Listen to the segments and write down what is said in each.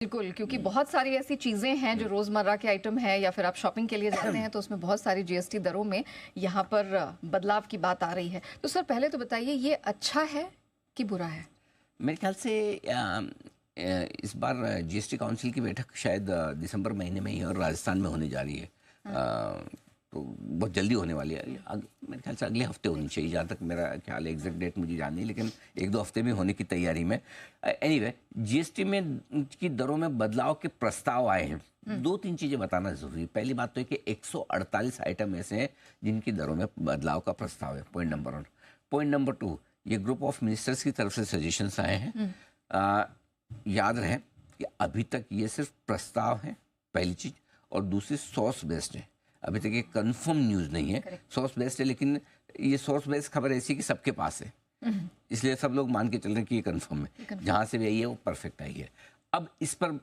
बिल्कुल, क्योंकि बहुत सारी ऐसी चीज़ें हैं जो रोज़मर्रा के आइटम है या फिर आप शॉपिंग के लिए जाते हैं तो उसमें बहुत सारी जीएसटी दरों में यहाँ पर बदलाव की बात आ रही है। तो सर पहले तो बताइए ये अच्छा है कि बुरा है? मेरे ख्याल से इस बार जीएसटी काउंसिल की बैठक शायद दिसंबर महीने में ही और राजस्थान में होने जा रही है। तो बहुत जल्दी होने वाली है। मेरे ख्याल से अगले हफ्ते होनी चाहिए, जहाँ तक मेरा ख्याल है। एग्जैक्ट डेट मुझे याद नहीं, लेकिन एक दो हफ्ते में होने की तैयारी में। एनीवे, जीएसटी में की दरों में बदलाव के प्रस्ताव आए हैं। दो तीन चीज़ें बताना ज़रूरी है। पहली बात तो है कि 148 आइटम ऐसे हैं जिनकी दरों में बदलाव का प्रस्ताव है। Point number 1। पॉइंट नंबर 2, ये ग्रुप ऑफ मिनिस्टर्स की तरफ से सजेशंस आए हैं। याद रहे कि अभी तक ये सिर्फ प्रस्ताव है, पहली चीज़। और दूसरी सोर्स बेस्ड है। अभी तक ये कंफर्म न्यूज़ नहीं है, सोर्स बेस्ड है। लेकिन ये सोर्स बेस्ड खबर ऐसी कि सबके पास है, इसलिए सब लोग मान के चल रहे हैं कि ये कंफर्म है। जहाँ से भी आई है वो परफेक्ट आई है। अब इस पर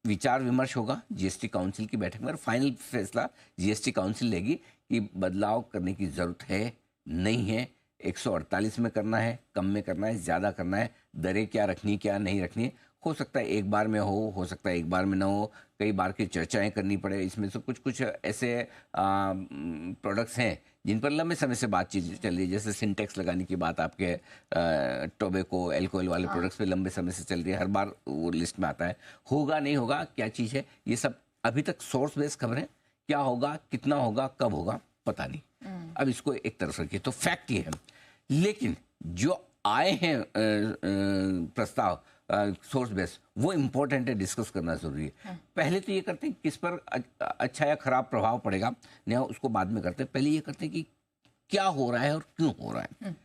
विचार विमर्श होगा जीएसटी काउंसिल की बैठक में, और फाइनल फैसला जीएसटी काउंसिल लेगी कि बदलाव करने की ज़रूरत है, नहीं है, 148 में करना है, कम में करना है, ज़्यादा करना है, दरें क्या रखनी क्या नहीं रखनी। हो सकता है एक बार में हो सकता है एक बार में ना हो, कई बार की चर्चाएं करनी पड़े। इसमें से कुछ ऐसे प्रोडक्ट्स हैं जिन पर लंबे समय से बातचीत चल रही है, जैसे सिंटेक्स लगाने की बात आपके टोबैको एल्कोहल वाले प्रोडक्ट्स पे लंबे समय से चल रही है। हर बार वो लिस्ट में आता है। होगा नहीं होगा क्या चीज़ है, ये सब अभी तक सोर्स बेस्ड खबरें। क्या होगा, कितना होगा, कब होगा, पता नहीं। अब इसको एक तरफ रखिए, तो फैक्ट ये है। लेकिन जो आए हैं प्रस्ताव सोर्स बेस, वो इम्पोर्टेंट है, डिस्कस करना जरूरी है। पहले तो ये करते हैं किस पर अच्छा या खराब प्रभाव पड़ेगा, नहीं उसको बाद में करते हैं। पहले ये करते हैं कि क्या हो रहा है और क्यों हो रहा है।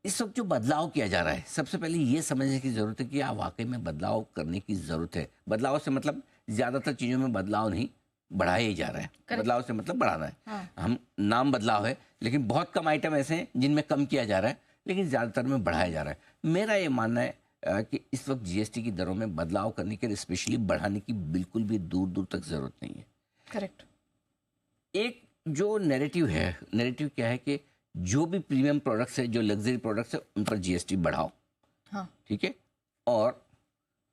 इस वक्त जो बदलाव किया जा रहा है, सबसे पहले ये समझने की जरूरत है कि वाकई में बदलाव करने की जरूरत है। बदलाव से मतलब ज्यादातर चीजों में बदलाव नहीं, बढ़ाया ही जा रहा है। बदलाव से मतलब बढ़ाना है। हम नाम बदलाव है, लेकिन बहुत कम आइटम ऐसे हैं जिनमें कम किया जा रहा है, लेकिन ज्यादातर में बढ़ाया जा रहा है। मेरा ये मानना है कि इस वक्त जीएसटी की दरों में बदलाव करने के लिए, स्पेशली बढ़ाने की, बिल्कुल भी दूर दूर तक जरूरत नहीं है। करेक्ट। एक जो नैरेटिव है, नैरेटिव क्या है कि जो भी प्रीमियम प्रोडक्ट्स है, जो लग्जरी प्रोडक्ट्स है, उन पर जीएसटी बढ़ाओ। हाँ, ठीक है, और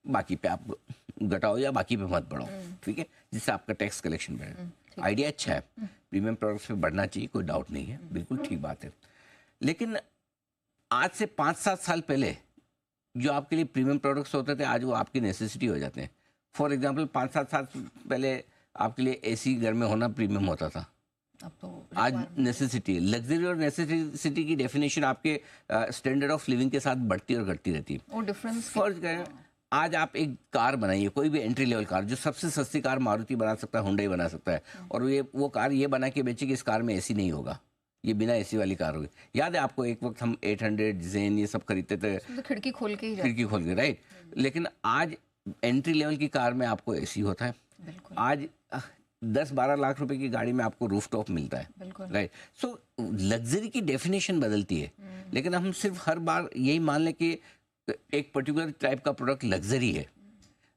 बाकी पे आप घटाओ या बाकी पे मत बढ़ाओ, ठीक है, जिससे आपका टैक्स कलेक्शन बढ़े। आइडिया अच्छा है, प्रीमियम प्रोडक्ट्स पे बढ़ना चाहिए, कोई डाउट नहीं है, बिल्कुल ठीक बात है। लेकिन आज से 5-7 साल पहले जो आपके लिए प्रीमियम प्रोडक्ट्स होते थे, आज वो आपकी नेसेसिटी हो जाते हैं। फॉर एग्जांपल 5-7 साल पहले आपके लिए एसी घर में होना प्रीमियम होता था, अब तो आज नेसेसिटी। लग्जरी और नेसेसिटी की डेफिनेशन आपके स्टैंडर्ड ऑफ लिविंग के साथ बढ़ती और घटती रहती है। आज आप एक कार बनाइए, कोई भी एंट्री लेवल कार, जो सबसे सस्ती कार मारुति बना सकता है, हुंडई बना सकता है, और वो कार ये बना के बेचे कि इस कार में एसी नहीं होगा, ये बिना एसी वाली कार होगी। याद है आपको, एक वक्त हम 800 जेन ये सब खरीदते थे, तो खिड़की खोल के राइट। लेकिन आज एंट्री लेवल की कार में आपको एसी होता है। आज 10-12 लाख रुपए की गाड़ी में आपको रूफटॉप मिलता है, राइट। सो लग्जरी की डेफिनेशन बदलती है, लेकिन हम सिर्फ हर बार यही मान लें कि एक पर्टिकुलर टाइप का प्रोडक्ट लग्जरी है।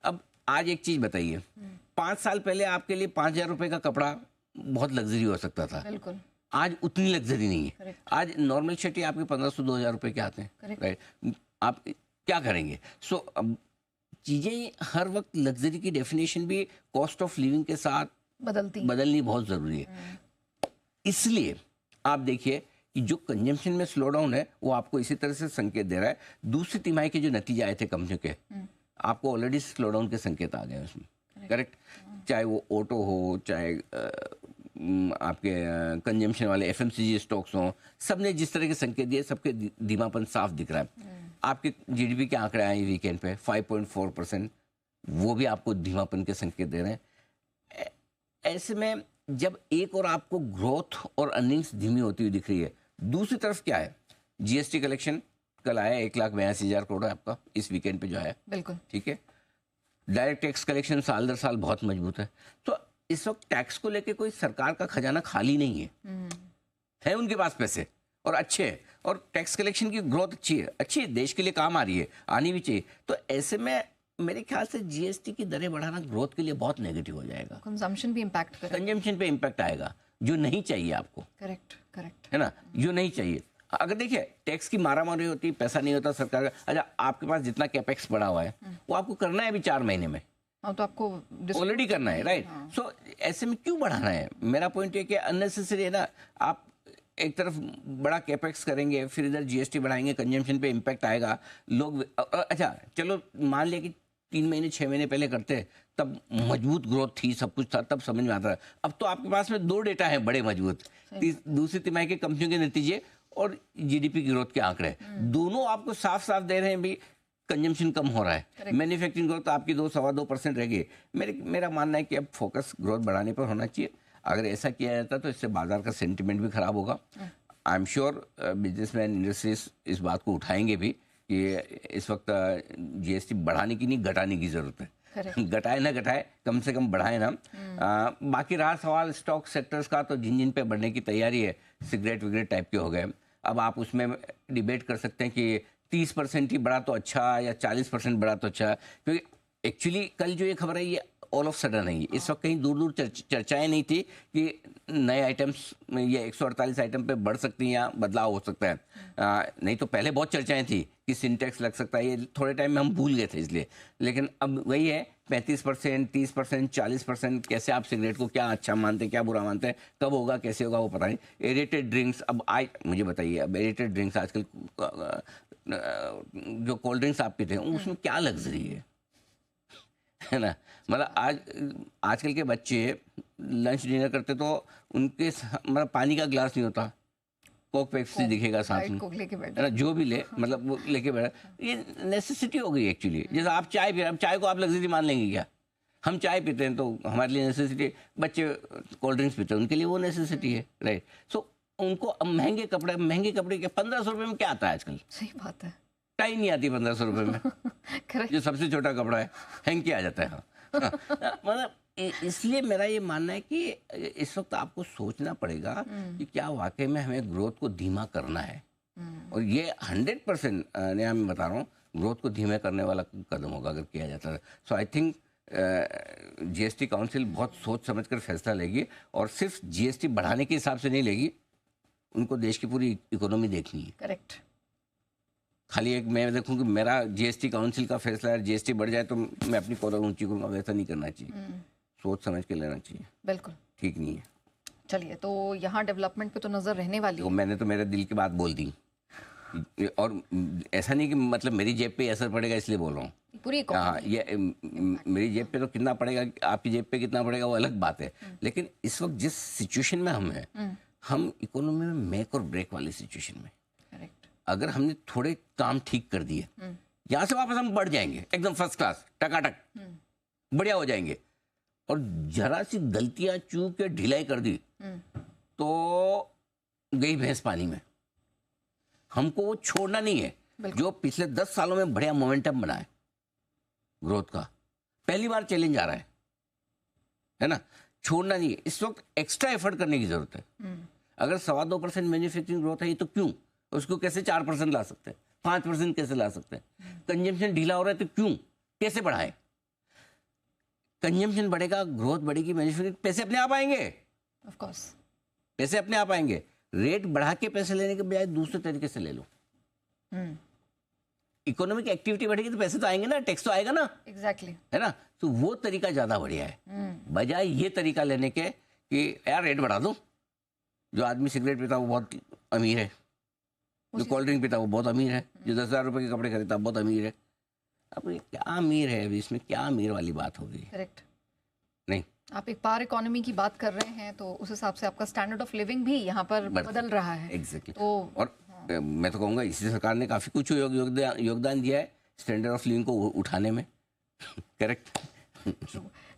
अब आज एक चीज बताइए, 5 साल पहले आपके लिए 5,000 रुपए का कपड़ा बहुत लग्जरी हो सकता था, आज उतनी लग्जरी नहीं है। आज नॉर्मल शर्ट आपके 1,500-2,000 रुपए के आते हैं, राइट। आप क्या करेंगे? सो अब चीजें हर वक्त, लग्जरी की डेफिनेशन भी कॉस्ट ऑफ लिविंग के साथ बदलनी बहुत जरूरी है। इसलिए आप देखिए कि जो कंजम्पशन में स्लो डाउन है, वो आपको इसी तरह से संकेत दे रहा है। दूसरी तिमाही के जो नतीजे आए थे कंपनी के, आपको ऑलरेडी स्लो डाउन के संकेत आ गए उसमें, करेक्ट। चाहे वो ऑटो हो, चाहे आपके कंजम्पशन वाले एफएमसीजी स्टॉक्स हों, सब ने जिस तरह के संकेत दिए, सबके धीमापन साफ दिख रहा है। आपके जीडीपी के आंकड़े आए वीकेंड पे 5.4%, वो भी आपको धीमापन के संकेत दे रहे हैं। ऐसे में जब एक और आपको ग्रोथ और अर्निंग्स धीमी होती हुई दिख रही है, दूसरी तरफ क्या है, जीएसटी कलेक्शन कल आया 1,82,000 करोड़ है आपका, इस वीकेंड पे जो आया, बिल्कुल ठीक है। डायरेक्ट टैक्स कलेक्शन साल दर साल बहुत मजबूत है। तो इस वक्त टैक्स को लेके कोई सरकार का खजाना खाली नहीं है उनके पास पैसे और अच्छे है, और टैक्स कलेक्शन की ग्रोथ अच्छी है, देश के लिए काम आ रही है, आनी भी चाहिए। तो ऐसे में मेरे ख्याल से जीएसटी की दरें बढ़ाना ग्रोथ के लिए बहुत नेगेटिव हो जाएगा। कंजम्पशन पे इम्पैक्ट आएगा, जो नहीं चाहिए आपको, करेक्ट है ना, जो नहीं चाहिए। अगर देखिए टैक्स की मारामारी होती, पैसा नहीं होता सरकार का। अच्छा, आपके पास जितना कैपेक्स पड़ा हुआ है वो आपको करना है अभी 4 महीने में, हाँ, तो आपको ऑलरेडी करना है, राइट। सो ऐसे में क्यों बढ़ाना है? मेरा पॉइंट ये कि अननेसेसरी है ना। आप एक तरफ बड़ा कैपेक्स करेंगे, फिर इधर जीएसटी बढ़ाएंगे, कंजम्पशन पे इम्पैक्ट आएगा। लोग अच्छा चलो मान लिया कि 3 महीने 6 महीने पहले करते तब मजबूत ग्रोथ थी, सब कुछ था, तब समझ में आता था। अब तो आपके पास में 2 डेटा है बड़े मजबूत, दूसरी तिमाही के कंपनियों के नतीजे और जीडीपी की ग्रोथ के आंकड़े, दोनों आपको साफ साफ दे रहे हैं भी कंजम्पशन कम हो रहा है। मैन्युफैक्चरिंग ग्रोथ आपकी 2-2.25% रह गई। मेरा मानना है कि अब फोकस ग्रोथ बढ़ाने पर होना चाहिए। अगर ऐसा किया जाता तो इससे बाजार का सेंटिमेंट भी खराब होगा। I am sure businessman industries इस बात को उठाएंगे भी कि इस वक्त जीएसटी बढ़ाने की नहीं, घटाने की जरूरत है। घटाए ना घटाए, कम से कम बढ़ाए ना। बाकी रहा सवाल स्टॉक सेक्टर्स का, तो जिन जिन पे बढ़ने की तैयारी है, सिगरेट विगरेट टाइप के हो गए। अब आप उसमें डिबेट कर सकते हैं कि 30% ही बढ़ा तो अच्छा या 40% बढ़ा तो अच्छा, क्योंकि एक्चुअली कल जो ये खबर है ये ऑल ऑफ सडन है। इस वक्त कहीं दूर दूर चर्चाएं नहीं थी कि नए आइटम्स, ये 148 आइटम पे बढ़ सकती हैं या बदलाव हो सकता है। नहीं तो पहले बहुत चर्चाएं थी कि सिंटेक्स लग सकता है, ये थोड़े टाइम में हम भूल गए थे इसलिए। लेकिन अब वही है 35%, 30%, 40%। कैसे आप सिगरेट को क्या अच्छा मानते हैं, क्या बुरा मानते हैं, कब होगा, कैसे होगा, वो पता नहीं। एरेटेड ड्रिंक्स, अब मुझे बताइए, अब एरेटेड ड्रिंक्स आजकल जो कोल्ड ड्रिंक्स आप पीते हैं उसमें क्या लग्जरी है ना। मतलब आजकल के बच्चे लंच डिनर करते तो उनके मतलब पानी का गिलास नहीं होता, कोक पेप्सी दिखेगा साथ में, है ना, जो भी ले मतलब वो लेके बैठा। ये नेसेसिटी हो गई एक्चुअली। जैसे आप चाय पी रहे हैं, अब चाय को आप लग्जरी मान लेंगे क्या? हम चाय पीते हैं तो हमारे लिए नेसेसिटी, बच्चे कोल्ड ड्रिंक्स पीते हैं उनके लिए वो नेसेसिटी है, राइट। सो उनको अब महंगे कपड़े के 1500 रुपये में क्या आता है आजकल? सही बात है, टाई नहीं आती 1500 रुपये में। जो सबसे छोटा कपड़ा है हैंग किया जाता है। मतलब इसलिए मेरा ये मानना है कि इस वक्त आपको सोचना पड़ेगा कि क्या वाकई में हमें ग्रोथ को धीमा करना है। और ये 100% नया मैं बता रहा हूँ, ग्रोथ को धीमे करने वाला कदम होगा अगर किया जाता है। सो आई थिंक जीएसटी काउंसिल बहुत सोच समझकर फैसला लेगी, और सिर्फ जीएसटी बढ़ाने के हिसाब से नहीं लेगी, उनको देश की पूरी इकोनॉमी देखनी है। करेक्ट। खाली एक मैं देखूं कि मेरा जीएसटी काउंसिल का फैसला है, जीएसटी बढ़ जाए तो मैं अपनी कॉलर ऊंची करूंगा, वैसा नहीं करना चाहिए। सोच समझ के लेना चाहिए, बिल्कुल ठीक नहीं है। चलिए, तो यहाँ डेवलपमेंट पे तो नजर रहने वाली है। मैंने तो मेरे दिल की बात बोल दी, और ऐसा नहीं कि मतलब मेरी जेब पे असर पड़ेगा इसलिए बोल रहा हूँ। पूरी हाँ, ये मेरी जेब पे तो कितना पड़ेगा, आपकी जेब पे कितना पड़ेगा वो अलग बात है। लेकिन इस वक्त जिस सिचुएशन में हम हैं, हम इकोनॉमी में मेक और ब्रेक वाली सिचुएशन में। अगर हमने थोड़े काम ठीक कर दिए, यहाँ से वापस हम बढ़ जाएंगे एकदम फर्स्ट क्लास, टकाटक बढ़िया हो जाएंगे। और जरा सी गलतियां चूक के ढिलाई कर दी तो गई भैंस पानी में। हमको वो छोड़ना नहीं है जो पिछले 10 सालों में बढ़िया मोमेंटम बना है ग्रोथ का। पहली बार चैलेंज आ रहा है ना, छोड़ना नहीं है। इस वक्त एक्स्ट्रा एफर्ट करने की जरूरत है। अगर 2.25% मैन्युफैक्चरिंग ग्रोथ है, ये तो क्यों उसको कैसे 4% ला सकते हैं, 5% कैसे ला सकते हैं? कंजम्पशन ढीला हो रहा है तो क्यों, कैसे बढ़ाएं? कंजम्पशन बढ़ेगा, ग्रोथ बढ़ेगी, मैन्युफैक्चरिंग, पैसे अपने आप आएंगे। ऑफ कोर्स पैसे अपने आप आएंगे। रेट बढ़ा के पैसे लेने के बजाय दूसरे तरीके से ले लो। इकोनॉमिक एक्टिविटी बढ़ेगी तो पैसे तो आएंगे ना, टैक्स तो आएगा ना। एग्जैक्टली है ना, तो वो तरीका ज्यादा बढ़िया है बजाय ये तरीका लेने के कि यार रेट बढ़ा दो। जो आदमी सिगरेट पीता वो बहुत अमीर है, जो कोल्ड ड्रिंक पीता वो बहुत अमीर है, जो 10,000 रुपए के कपड़े खरीदता बहुत अमीर है। अब ये क्या अमीर है, अभी इसमें क्या अमीर वाली बात होगी? करेक्ट। नहीं, आप एक पार इकोनॉमी की बात कर रहे हैं तो उस हिसाब से आपका स्टैंडर्ड ऑफ लिविंग भी यहाँ पर बदल रहा है। एग्जैक्टली। तो और मैं तो कहूँगा इसी सरकार ने काफी कुछ योगदान दिया है स्टैंडर्ड ऑफ लिविंग को उठाने में। करेक्ट।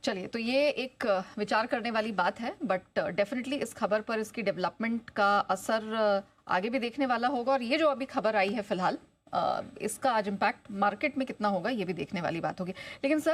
चलिए, तो ये एक विचार करने वाली बात है, बट डेफिनेटली इस खबर पर इसकी डेवलपमेंट का असर आगे भी देखने वाला होगा। और ये जो अभी खबर आई है फिलहाल, इसका आज इम्पैक्ट मार्केट में कितना होगा ये भी देखने वाली बात होगी। लेकिन सर